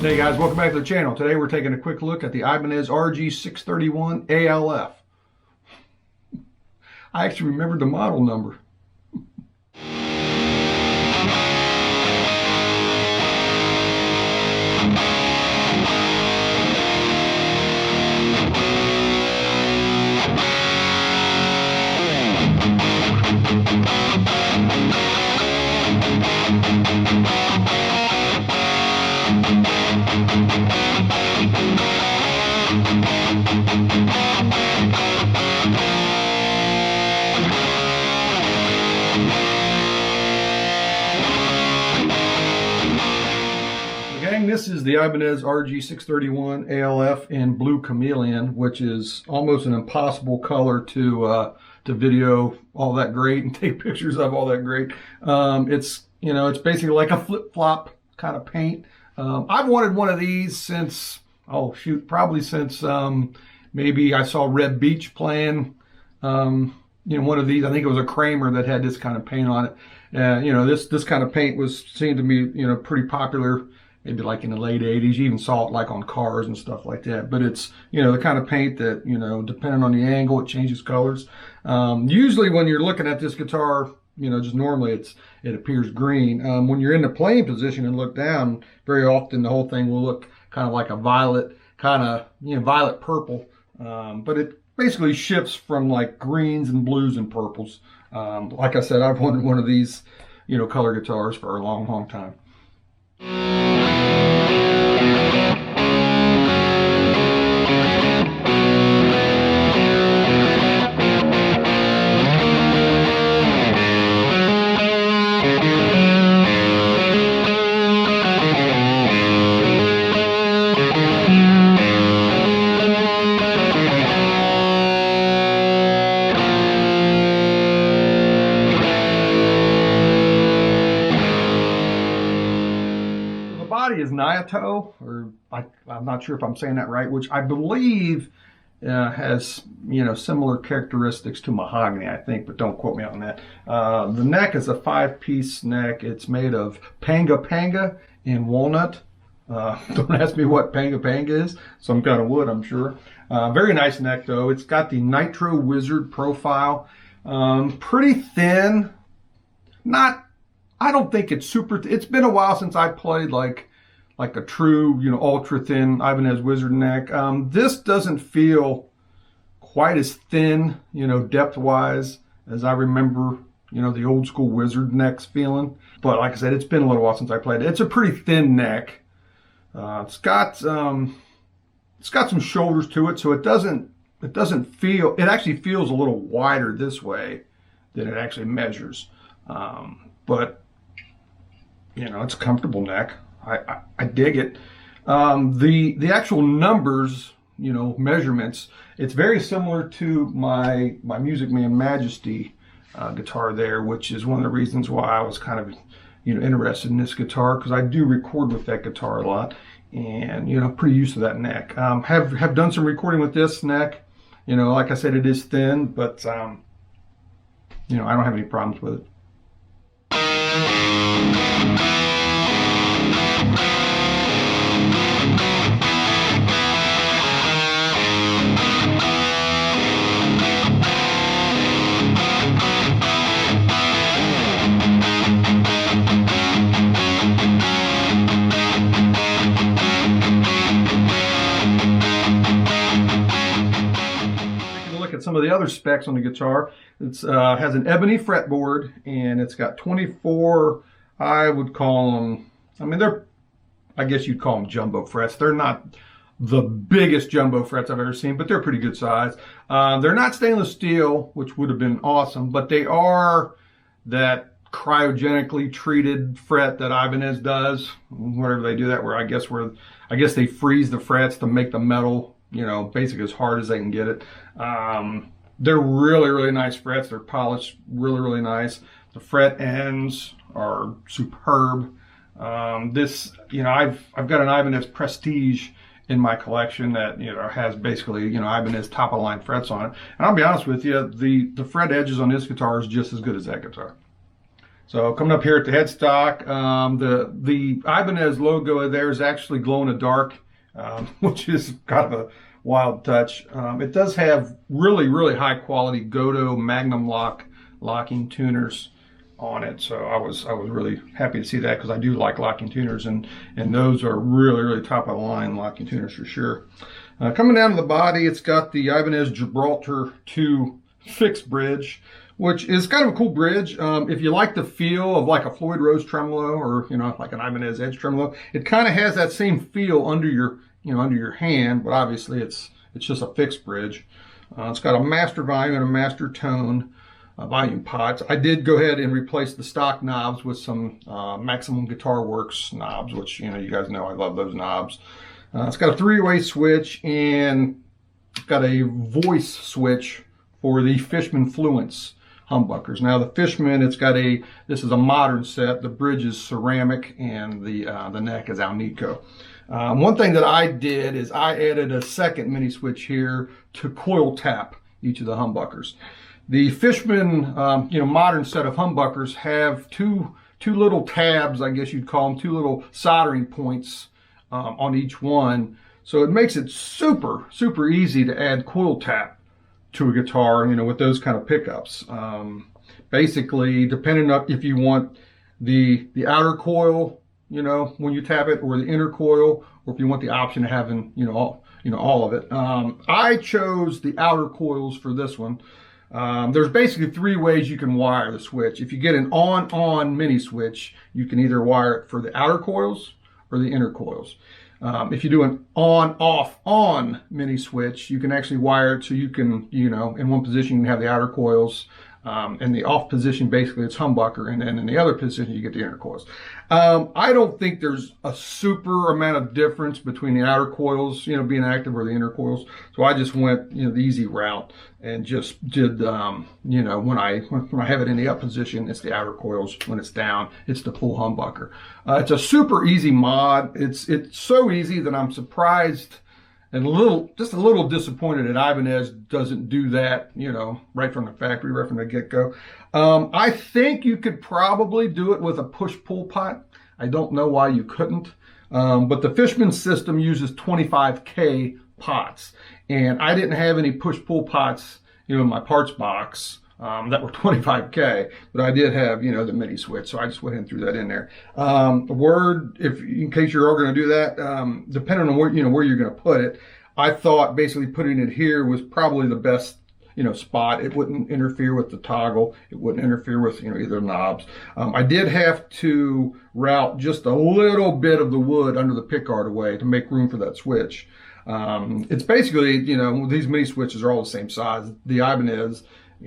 Hey guys, welcome back to the channel. Today we're taking a quick look at the Ibanez RG631-ALF. I actually remembered the model number. This is the Ibanez RG631-ALF in Blue Chameleon, which is almost an impossible color to video all that great and take pictures of all that great. It's basically like a flip-flop kind of paint. I've wanted one of these since, probably since maybe I saw Red Beach playing. One of these. I think it was a Kramer that had this kind of paint on it. This kind of paint seemed to me pretty popular. Maybe like in the late 80s, you even saw it like on cars and stuff like that. But it's, the kind of paint that, depending on the angle, it changes colors. Usually when you're looking at this guitar, just normally it appears green. When you're in the playing position and look down, very often the whole thing will look kind of like a violet, violet purple. But it basically shifts from like greens and blues and purples. Like I said, I've wanted one of these, color guitars for a long, long time. Is Nyato, or I'm not sure if I'm saying that right, which I believe has similar characteristics to mahogany, I think, but don't quote me on that. The neck is a 5-piece neck. It's made of panga in walnut. Don't ask me what panga is. Some kind of wood, I'm sure. Very nice neck though. It's got the Nitro Wizard profile. Pretty thin. I don't think it's super. It's been a while since I played like a true, ultra thin Ibanez Wizard neck. This doesn't feel quite as thin, depth wise as I remember, the old school Wizard necks feeling. But like I said, it's been a little while since I played it. It's a pretty thin neck. It's got some shoulders to it, so it actually feels a little wider this way than it actually measures. But it's a comfortable neck. I dig it. The actual numbers, measurements, it's very similar to my Music Man Majesty guitar there, which is one of the reasons why I was kind of, interested in this guitar, because I do record with that guitar a lot, and, pretty used to that neck. Have done some recording with this neck. Like I said, it is thin, but, I don't have any problems with it. Some of the other specs on the guitar. It has an ebony fretboard, and it's got 24, I would call them, I guess you'd call them jumbo frets. They're not the biggest jumbo frets I've ever seen, but they're pretty good size. They're not stainless steel, which would have been awesome, but they are that cryogenically treated fret that Ibanez does, wherever they do that, I guess they freeze the frets to make the metal, basically as hard as they can get it. They're really, really nice frets. They're polished really, really nice. The fret ends are superb. I've got an Ibanez Prestige in my collection that has basically Ibanez top of the line frets on it. And I'll be honest with you, the fret edges on this guitar is just as good as that guitar. So coming up here at the headstock, the Ibanez logo there is actually glow in the dark, which is kind of a wild touch. It does have really high quality Goto Magnum locking tuners on it, so I was really happy to see that, because I do like locking tuners, and those are really top of the line locking tuners for sure. Coming down to the body, it's got the Ibanez Gibraltar 2 fixed bridge, which is kind of a cool bridge. If you like the feel of like a Floyd Rose tremolo, or like an Ibanez Edge tremolo, it kind of has that same feel under your hand, but obviously it's just a fixed bridge. It's got a master volume and a master tone volume pots. I did go ahead and replace the stock knobs with some Maximum Guitar Works knobs, which you guys know I love those knobs. It's got a 3-way switch, and it's got a voice switch for the Fishman Fluence humbuckers. Now the Fishman, this is a modern set. The bridge is ceramic, and the neck is Alnico. One thing that I did is I added a second mini switch here to coil tap each of the humbuckers. The Fishman, modern set of humbuckers have two little tabs, I guess you'd call them, two little soldering points on each one. So it makes it super easy to add coil tap to a guitar, with those kind of pickups. Basically, depending on if you want the outer coil, when you tap it, or the inner coil, or if you want the option of having, all of it. I chose the outer coils for this one. There's basically 3 ways you can wire the switch. If you get an on mini switch, you can either wire it for the outer coils or the inner coils. If you do an on mini switch, you can actually wire it so you can, in one position you can have the outer coils, in the off position basically it's humbucker, and then in the other position you get the inner coils. I don't think there's a super amount of difference between the outer coils, being active, or the inner coils. So I just went, the easy route, and just did, when I have it in the up position, it's the outer coils. When it's down, it's the full humbucker. It's a super easy mod. It's so easy that I'm surprised and just a little disappointed that Ibanez doesn't do that, right from the factory, right from the get-go. I think you could probably do it with a push-pull pot. I don't know why you couldn't. But the Fishman system uses 25K pots. And I didn't have any push-pull pots, in my parts box that were 25K. But I did have, the mini switch. So I just went ahead and threw that in there. In case you're all going to do that, depending on where you're going to put it, I thought basically putting it here was probably the best, spot. It wouldn't interfere with the toggle. It wouldn't interfere with, either knobs. I did have to route just a little bit of the wood under the pickguard away to make room for that switch. It's basically, these mini switches are all the same size. The Ibanez,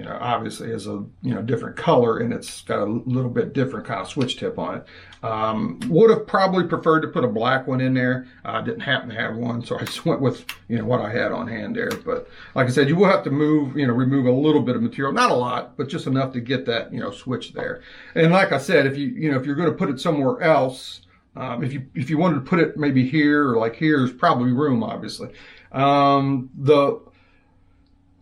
obviously has a, different color, and it's got a little bit different kind of switch tip on it. Would have probably preferred to put a black one in there. I didn't happen to have one, so I just went with, what I had on hand there. But like I said, you will have to remove a little bit of material, not a lot, but just enough to get that, switch there. And like I said, if you're going to put it somewhere else, if you wanted to put it maybe here or like here, there's probably room, obviously.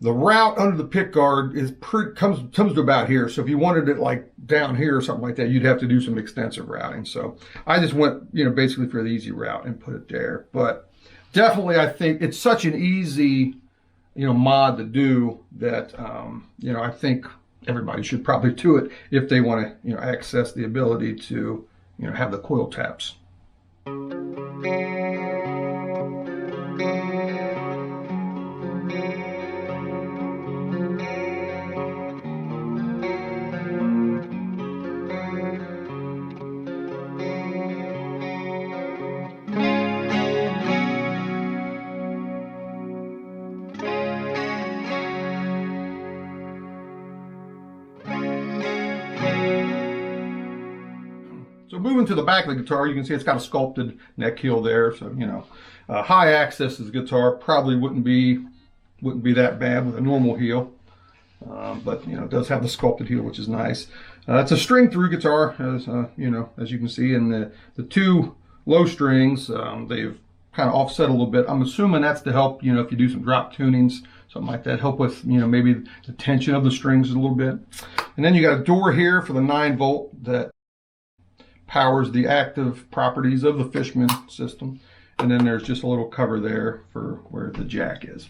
The route under the pickguard comes to about here. So if you wanted it like down here or something like that, you'd have to do some extensive routing. So I just went, basically for the easy route and put it there. But definitely, I think it's such an easy, mod to do that, I think everybody should probably do it if they want to, access the ability to, have the coil taps. So moving to the back of the guitar, you can see it's got a sculpted neck heel there. So, high access to the guitar probably wouldn't be that bad with a normal heel. But, it does have the sculpted heel, which is nice. It's a string through guitar, as you can see. And the 2 low strings, they've kind of offset a little bit. I'm assuming that's to help, if you do some drop tunings, something like that. Help with, you know, maybe the tension of the strings a little bit. And then you got a door here for the 9-volt that powers the active properties of the Fishman system. And then there's just a little cover there for where the jack is.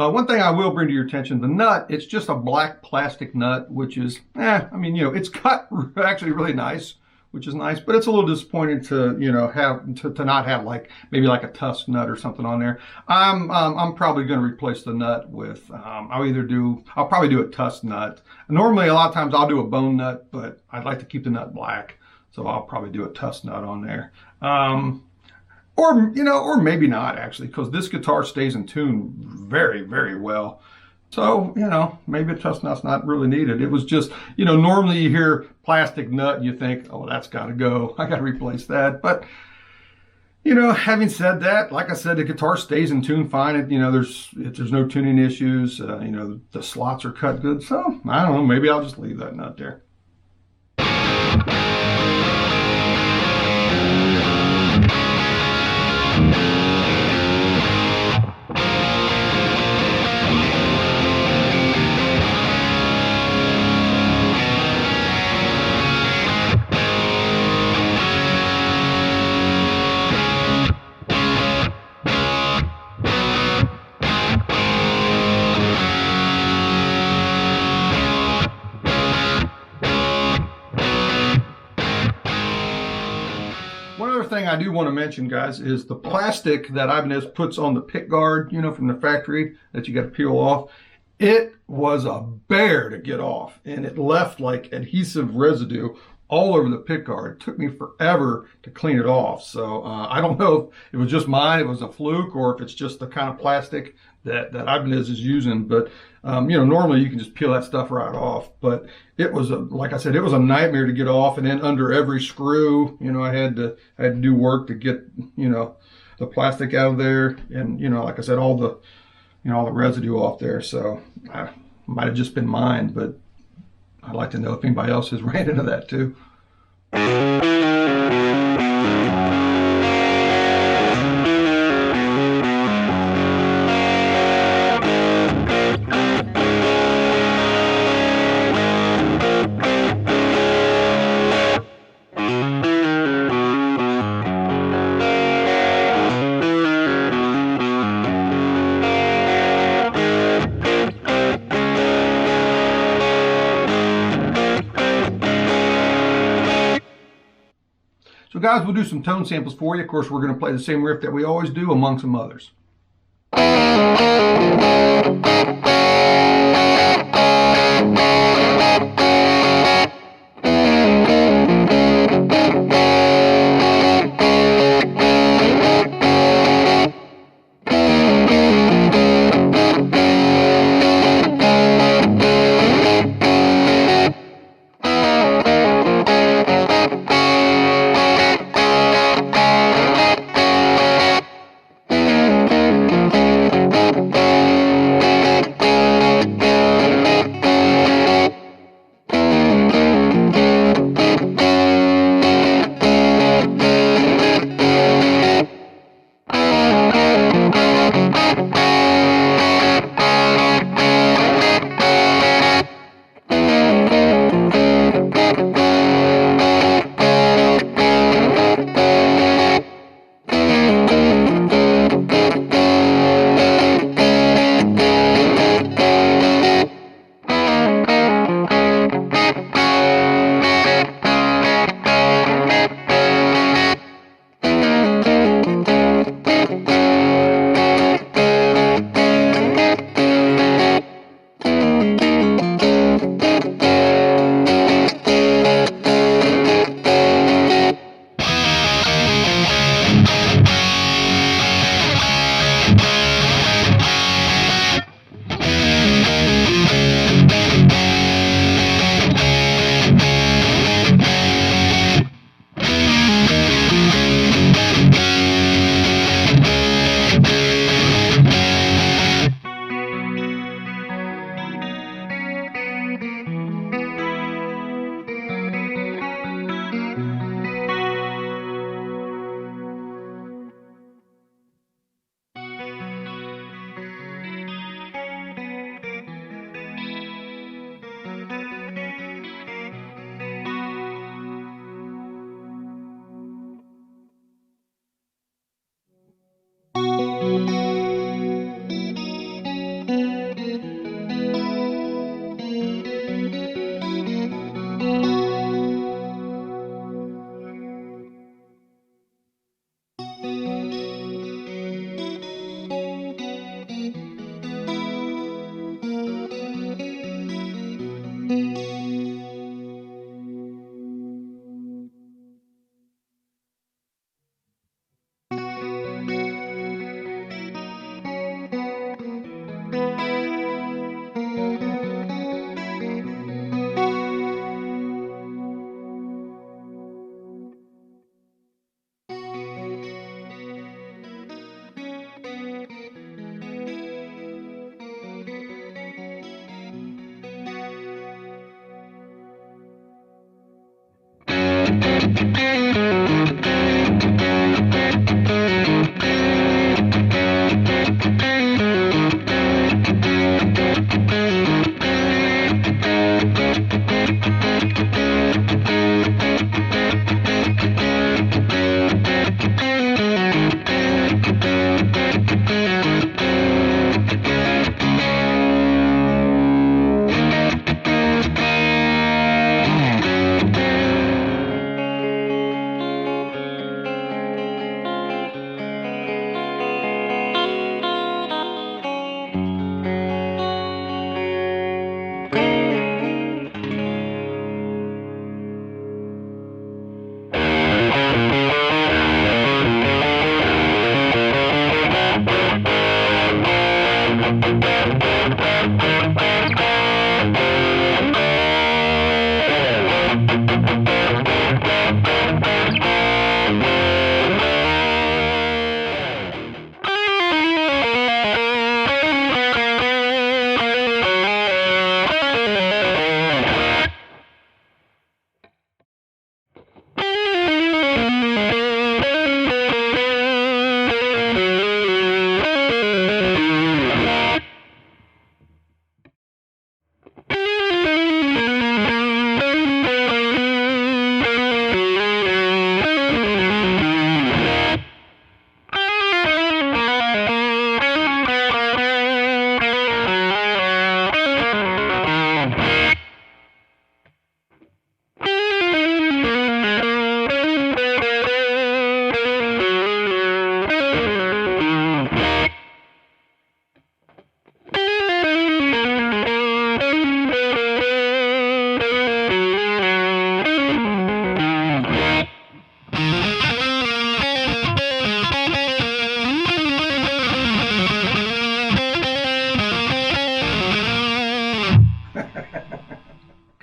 One thing I will bring to your attention, the nut, it's just a black plastic nut, which is, I mean, you know, it's cut actually really nice, which is nice, but it's a little disappointing to, you know, to not have like, maybe like a tusk nut or something on there. I'm probably going to replace the nut with, I'll probably do a tusk nut. Normally, a lot of times I'll do a bone nut, but I'd like to keep the nut black. So I'll probably do a tusk nut on there. Or, you know, or maybe not actually, because this guitar stays in tune very, very well. So, you know, maybe a tusk nut's not really needed. It was just, you know, normally you hear plastic nut and you think, oh, that's got to go. I got to replace that. But, you know, having said that, like I said, the guitar stays in tune fine. You know, there's no tuning issues. You know, the slots are cut good. So, I don't know, maybe I'll just leave that nut there. Thing I do want to mention, guys, is the plastic that Ibanez puts on the pick guard, you know, from the factory that you got to peel off. It was a bear to get off, and it left like adhesive residue all over the pick guard. It took me forever to clean it off. So I don't know if it was just mine, it was a fluke, or if it's just the kind of plastic that Ibanez is using. But you know, normally you can just peel that stuff right off. But it was like I said, it was a nightmare to get off. And then under every screw, you know, I had to do work to get, you know, the plastic out of there, and you know, like I said, all the residue off there. So I might have just been mine, but I'd like to know if anybody else has ran into that too. So guys, we'll do some tone samples for you. Of course, we're going to play the same riff that we always do, among some others.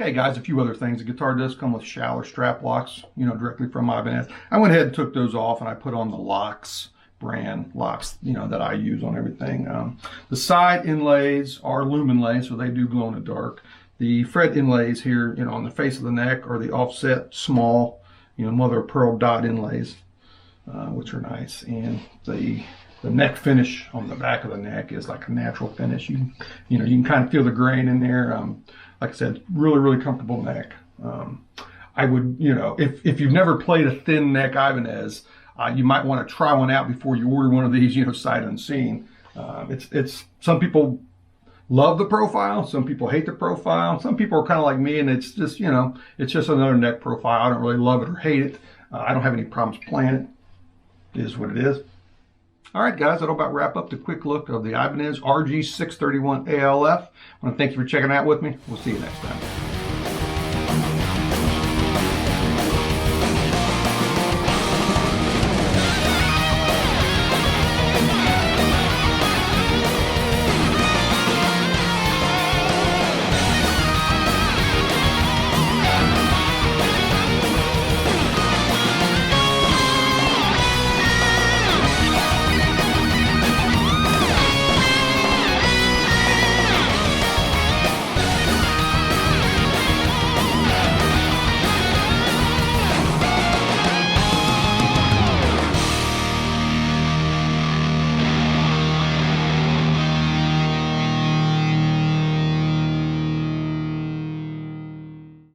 Okay, guys, a few other things. The guitar does come with shower strap locks, you know, directly from Ibanez. I went ahead and took those off, and I put on the locks brand locks, you know, that I use on everything. The side inlays are lumen lay, so they do glow in the dark. The fret inlays here, you know, on the face of the neck are the offset small, you know, mother of pearl dot inlays, which are nice. And the neck finish on the back of the neck is like a natural finish. You can kind of feel the grain in there. Like I said, really comfortable neck. I would, you know, if you've never played a thin neck Ibanez, you might want to try one out before you order one of these, you know, sight unseen. It's some people love the profile, some people hate the profile, some people are kind of like me, and it's just, you know, it's just another neck profile. I don't really love it or hate it. I don't have any problems playing it. It is what it is. All right, guys, that'll about wrap up the quick look of the Ibanez RG631-ALF. I want to thank you for checking out with me. We'll see you next time.